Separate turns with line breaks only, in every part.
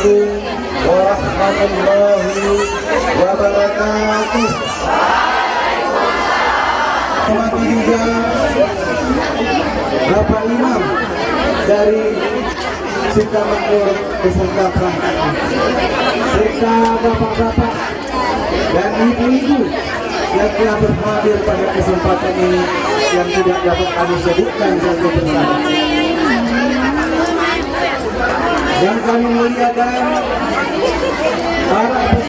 Assalamualaikum warahmatullahi wabarakatuh. Hormati juga Bapak Imam dari Sukamakmur beserta perangkatnya, serta bapak-bapak dan ibu-ibu yang telah berhadir pada kesempatan ini yang tidak dapat kami sebutkan satu persatu. Yang kami muliakan para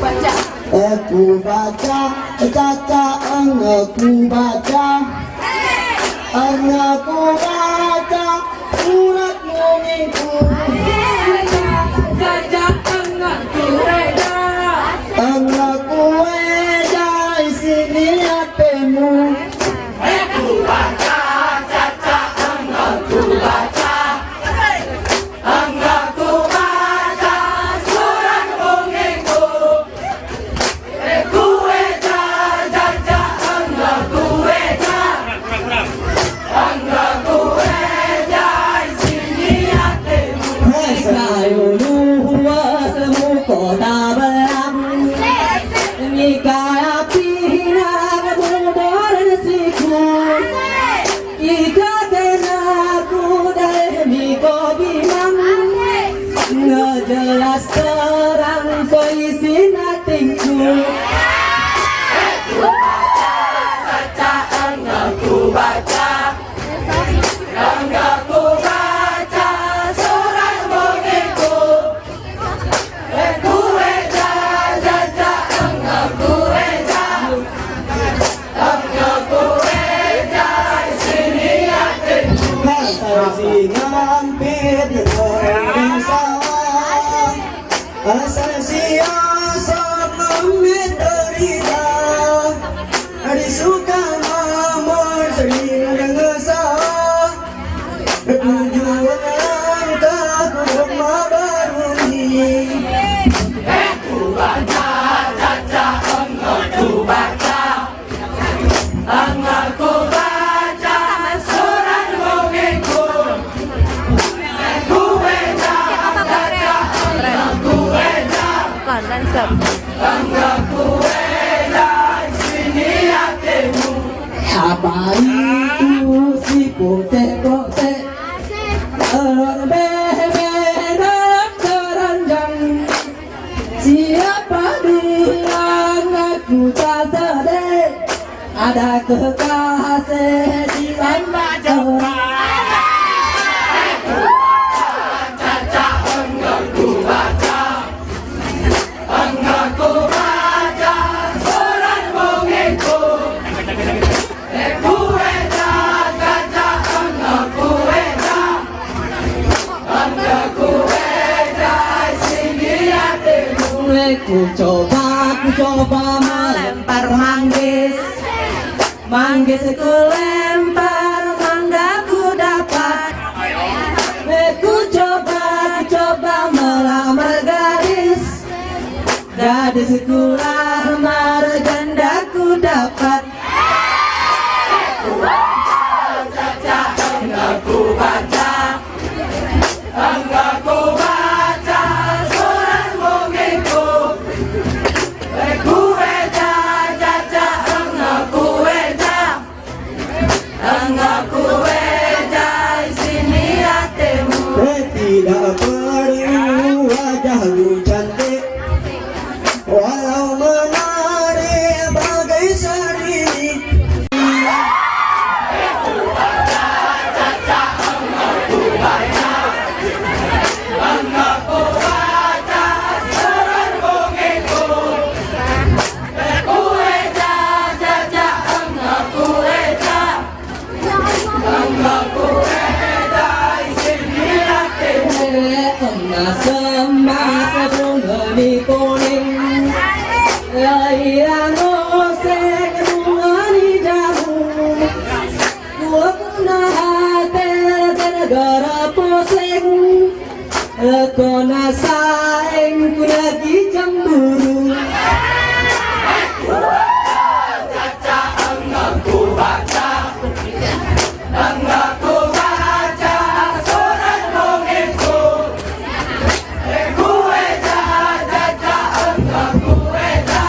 Aku baca, caca aku baca, aku baca surat munginku. Aku weda sini hatimu.
Aku baca, caca aku baca, aku baca surat bongengku. Aku weda, caca aku weda, aku weda sini hatimu.
Sayulu wasmu kota belam, jika api naraku jika tenaku dari kau bilang ngejelas terang kau isi hatiku.
Aku baca, caca aku baca, aku baca surat bongengku. Aku weda, caca aku weda, aku weda sini hatimu.
Asal ngampir orang sawah, asal siasat memeterida, hari suka mamor sering dengesah, tujuan tak baru ini.
Aku baca, caca aku baca, aku baca surat bongengku. Aku weda, caca aku weda, aku weda sini hatimu.
Apa itu si potek-potek bebe dalam keranjang? Siapa bilang aku tak sedih? Ada kekasih di dalam
Caca aku baca, aku baca surat bongengku. Aku weda, caca aku weda, aku weda sini hatimu.
Ku coba melempar manggis, manggis ku lempar, mangga ku dapat. Ku coba melamar gadis, gadis ku lamar, janda ku dapat.
Caca aku baca, aku baca surat bongengku. Aku weda, caca aku weda, aku weda sini hatimu.
Tidak perlu wajahmu cantik, walau menarik bagai sari.
Aku baca surat bongengku. Aku weda, caca aku weda, aku weda sini hatimu.
Kena semak bunga kuning, yang ngosek bunga jagung. Gua kena hati gara pusing, kena saing ku lagi cemburu.
Caca aku baca, aku baca surat bongengku. Aku weda, caca aku weda,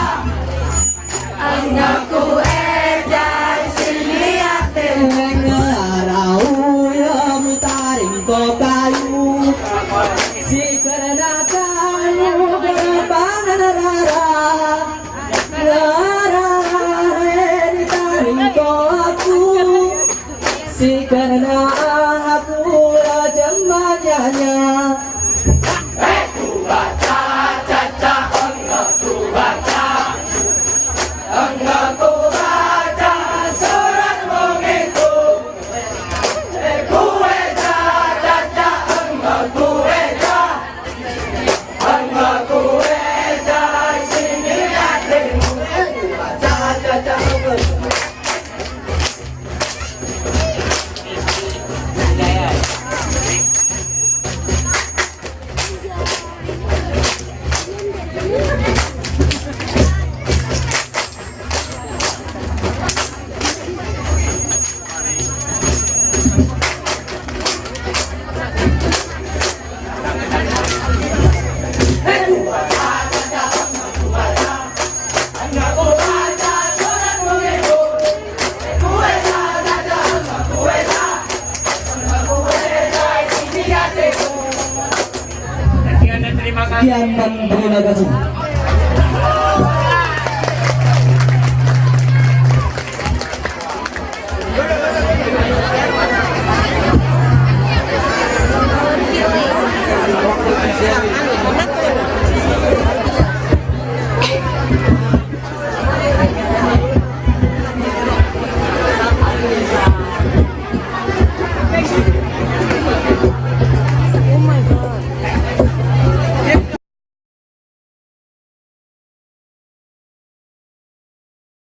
Sekian dan terima kasih.